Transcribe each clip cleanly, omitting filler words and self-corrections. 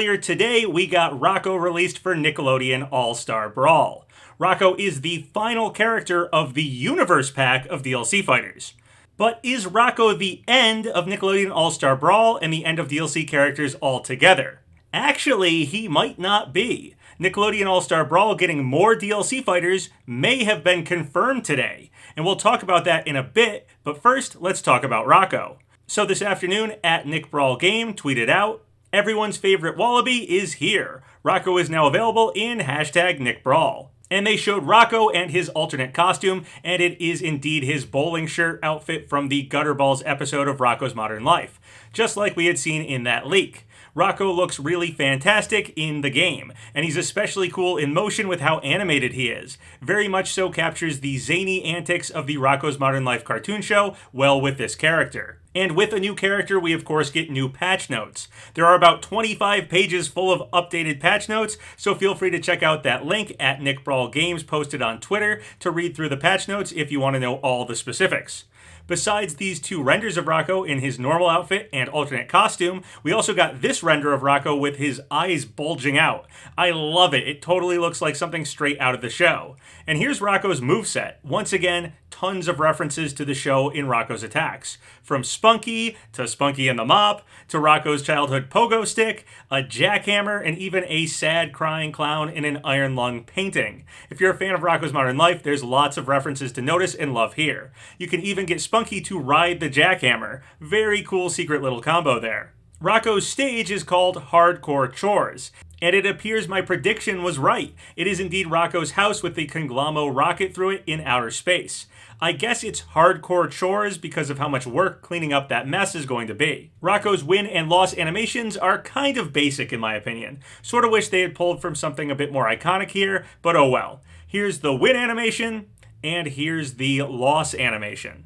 earlier today, we got Rocko released for Nickelodeon All-Star Brawl. Rocko is the final character of the Universe Pack of DLC fighters. But is Rocko the end of Nickelodeon All-Star Brawl and the end of DLC characters altogether? Actually, he might not be. Nickelodeon All-Star Brawl getting more DLC fighters may have been confirmed today, and we'll talk about that in a bit, but first, let's talk about Rocko. So this afternoon, at NickBrawlGame tweeted out, "Everyone's favorite Wallaby is here. Rocko is now available in #NickBrawl." And they showed Rocko and his alternate costume, and it is indeed his bowling shirt outfit from the Gutterballs episode of Rocko's Modern Life, just like we had seen in that leak. Rocko looks really fantastic in the game, and he's especially cool in motion with how animated he is. Very much so captures the zany antics of the Rocko's Modern Life cartoon show well with this character. And with a new character, we of course get new patch notes. There are about 25 pages full of updated patch notes, so feel free to check out that link at NickBrawlGames posted on Twitter to read through the patch notes if you want to know all the specifics. Besides these two renders of Rocko in his normal outfit and alternate costume, we also got this render of Rocko with his eyes bulging out. I love it. It totally looks like something straight out of the show. And here's Rocko's moveset. Once again, tons of references to the show in Rocko's attacks. From Spunky, to Spunky and the Mop, to Rocko's childhood pogo stick, a jackhammer, and even a sad crying clown in an iron lung painting. If you're a fan of Rocko's Modern Life, there's lots of references to notice and love here. You can even get Spunky to ride the jackhammer. Very cool secret little combo there. Rocko's stage is called Hardcore Chores, and it appears my prediction was right. It is indeed Rocko's house with the Conglamo rocket through it in outer space. I guess it's hardcore chores because of how much work cleaning up that mess is going to be. Rocko's win and loss animations are kind of basic in my opinion. Sort of wish they had pulled from something a bit more iconic here, but oh well. Here's the win animation, and here's the loss animation.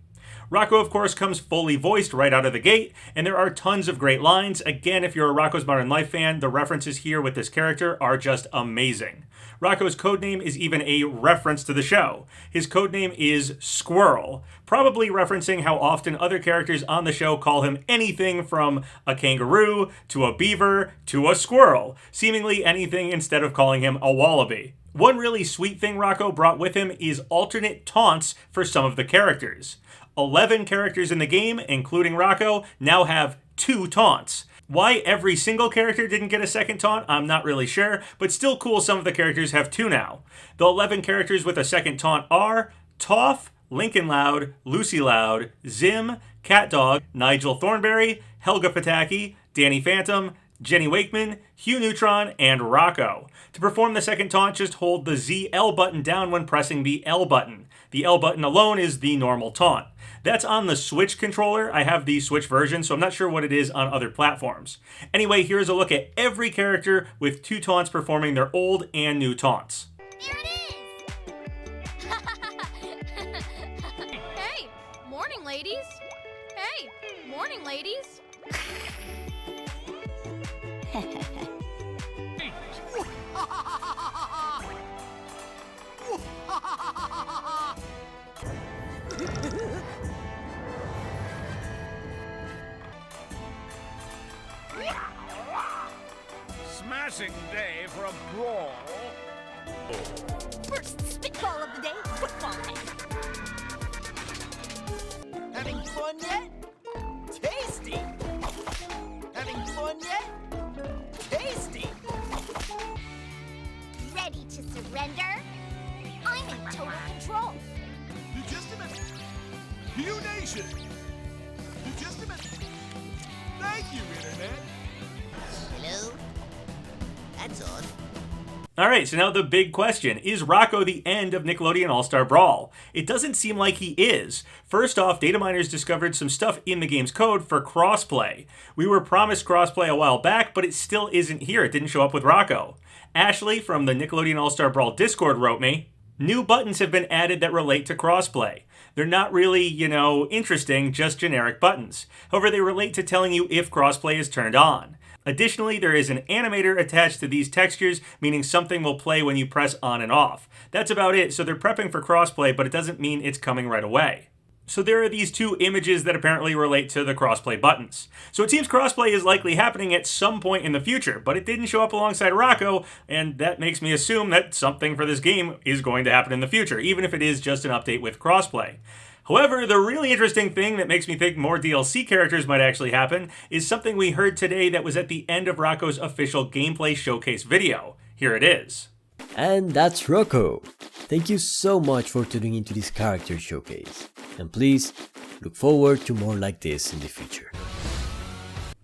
Rocko, of course, comes fully voiced right out of the gate, and there are tons of great lines. Again, if you're a Rocko's Modern Life fan, the references here with this character are just amazing. Rocko's codename is even a reference to the show. His codename is Squirrel, probably referencing how often other characters on the show call him anything from a kangaroo, to a beaver, to a squirrel, seemingly anything instead of calling him a wallaby. One really sweet thing Rocko brought with him is alternate taunts for some of the characters. 11 characters in the game, including Rocko, now have 2 taunts. Why every single character didn't get a second taunt, I'm not really sure, but still cool some of the characters have 2 now. The 11 characters with a second taunt are Toph, Lincoln Loud, Lucy Loud, Zim, CatDog, Nigel Thornberry, Helga Pataki, Danny Phantom, Jenny Wakeman, Hugh Neutron, and Rocko. To perform the second taunt, just hold the ZL button down when pressing the L button. The L button alone is the normal taunt. That's on the Switch controller. I have the Switch version, so I'm not sure what it is on other platforms. Anyway, here's a look at every character with 2 taunts performing their old and new taunts. There it is! Hey, morning, ladies. Hey, morning, ladies. Smashing day for a brawl. First spitball of the day, football head. Having fun yet? Tasty! Having fun yet? Tasty! Ready to surrender? I'm in total control. Just a minute. Hugh Nation. Just a minute. Thank you, Internet. Hello? That's odd. Alright, so now the big question. Is Rocko the end of Nickelodeon All-Star Brawl? It doesn't seem like he is. First off, data miners discovered some stuff in the game's code for crossplay. We were promised crossplay a while back, but it still isn't here. It didn't show up with Rocko. Ashley from the Nickelodeon All-Star Brawl Discord wrote me, "New buttons have been added that relate to crossplay. They're not really, interesting, just generic buttons. However, they relate to telling you if crossplay is turned on. Additionally, there is an animator attached to these textures, meaning something will play when you press on and off. That's about it, so they're prepping for crossplay, but it doesn't mean it's coming right away." So there are these two images that apparently relate to the crossplay buttons. So it seems crossplay is likely happening at some point in the future, but it didn't show up alongside Rocco, and that makes me assume that something for this game is going to happen in the future, even if it is just an update with crossplay. However, the really interesting thing that makes me think more DLC characters might actually happen is something we heard today that was at the end of Rocco's official gameplay showcase video. Here it is. And that's Rocco. Thank you so much for tuning into this character showcase. And please, look forward to more like this in the future.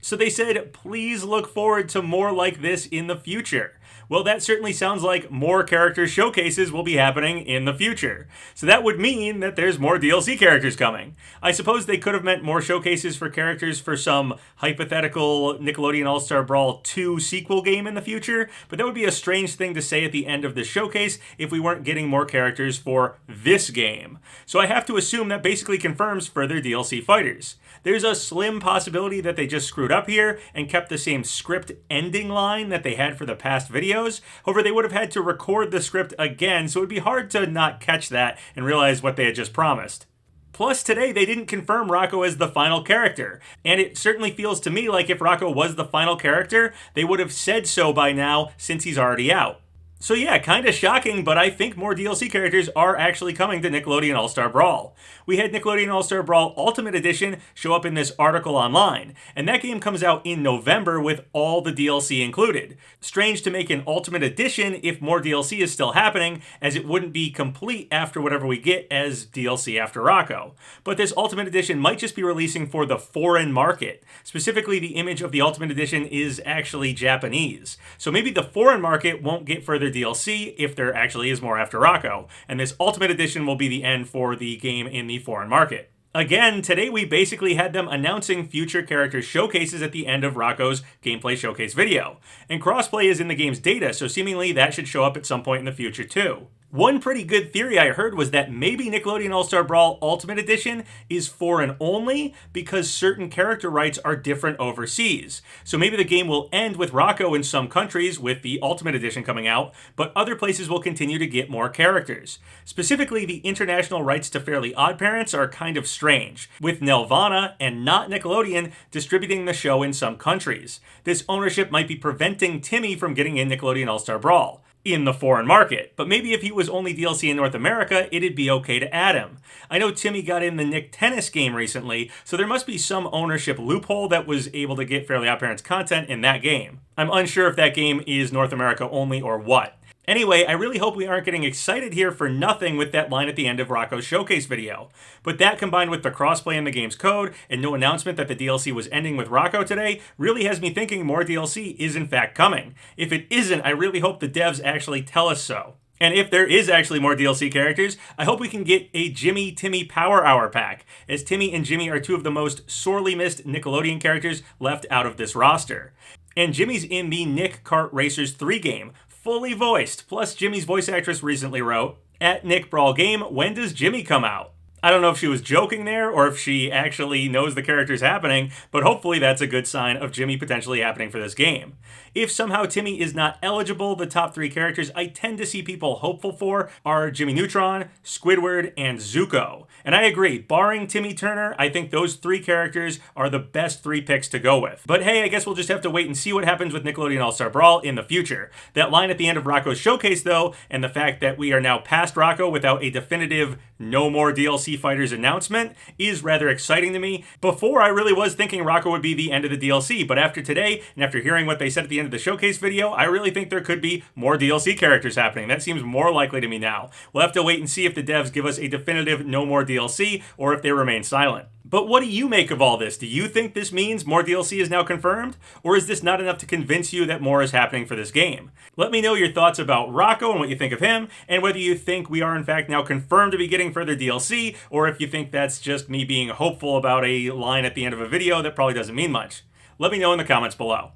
So they said, please look forward to more like this in the future. Well, that certainly sounds like more character showcases will be happening in the future. So that would mean that there's more DLC characters coming. I suppose they could have meant more showcases for characters for some hypothetical Nickelodeon All-Star Brawl 2 sequel game in the future, but that would be a strange thing to say at the end of the showcase if we weren't getting more characters for this game. So I have to assume that basically confirms further DLC fighters. There's a slim possibility that they just screwed up here and kept the same script ending line that they had for the past videos. However, they would have had to record the script again, so it would be hard to not catch that and realize what they had just promised. Plus, today they didn't confirm Rocco as the final character, and it certainly feels to me like if Rocco was the final character, they would have said so by now since he's already out. So yeah, kinda shocking, but I think more DLC characters are actually coming to Nickelodeon All-Star Brawl. We had Nickelodeon All-Star Brawl Ultimate Edition show up in this article online, and that game comes out in November with all the DLC included. Strange to make an Ultimate Edition if more DLC is still happening, as it wouldn't be complete after whatever we get as DLC after Rocco. But this Ultimate Edition might just be releasing for the foreign market. Specifically, the image of the Ultimate Edition is actually Japanese. So maybe the foreign market won't get further DLC if there actually is more after Rocco, and this Ultimate Edition will be the end for the game in the foreign market. Again, today we basically had them announcing future character showcases at the end of Rocco's gameplay showcase video. And crossplay is in the game's data, so seemingly that should show up at some point in the future too. One pretty good theory I heard was that maybe Nickelodeon All-Star Brawl Ultimate Edition is foreign only because certain character rights are different overseas. So maybe the game will end with Rocco in some countries with the Ultimate Edition coming out, but other places will continue to get more characters. Specifically, the international rights to Fairly OddParents are kind of strange, with Nelvana and not Nickelodeon distributing the show in some countries. This ownership might be preventing Timmy from getting in Nickelodeon All-Star Brawl in the foreign market, but maybe if he was only DLC in North America, it'd be okay to add him. I know Timmy got in the Nick Tennis game recently, so there must be some ownership loophole that was able to get Fairly OddParents content in that game. I'm unsure if that game is North America only or what. Anyway, I really hope we aren't getting excited here for nothing with that line at the end of Rocco's showcase video. But that combined with the crossplay in the game's code and no announcement that the DLC was ending with Rocco today really has me thinking more DLC is in fact coming. If it isn't, I really hope the devs actually tell us so. And if there is actually more DLC characters, I hope we can get a Jimmy-Timmy Power Hour pack, as Timmy and Jimmy are two of the most sorely missed Nickelodeon characters left out of this roster. And Jimmy's in the Nick Kart Racers 3 game, fully voiced, plus Jimmy's voice actress recently wrote, "At Nick Brawl Game, when does Jimmy come out?" I don't know if she was joking there or if she actually knows the character's happening, but hopefully that's a good sign of Jimmy potentially happening for this game. If somehow Timmy is not eligible, the top three characters I tend to see people hopeful for are Jimmy Neutron, Squidward, and Zuko. And I agree, barring Timmy Turner, I think those three characters are the best three picks to go with. But hey, I guess we'll just have to wait and see what happens with Nickelodeon All-Star Brawl in the future. That line at the end of Rocco's showcase though, and the fact that we are now past Rocco without a definitive no more DLC fighters announcement is rather exciting to me. Before, I really was thinking Rocco would be the end of the DLC, but after today, and after hearing what they said at the end of the showcase video, I really think there could be more DLC characters happening. That seems more likely to me now. We'll have to wait and see if the devs give us a definitive no more DLC, or if they remain silent. But what do you make of all this? Do you think this means more DLC is now confirmed? Or is this not enough to convince you that more is happening for this game? Let me know your thoughts about Rocco and what you think of him, and whether you think we are in fact now confirmed to be getting further DLC, or if you think that's just me being hopeful about a line at the end of a video that probably doesn't mean much. Let me know in the comments below.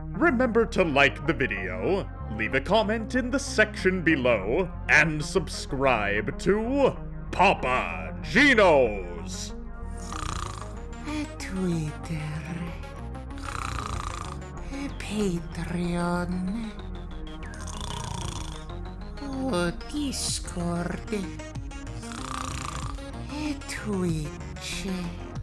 Remember to like the video, leave a comment in the section below, and subscribe to Papa Gino's. Twitter, Patreon, Discord, Twitch.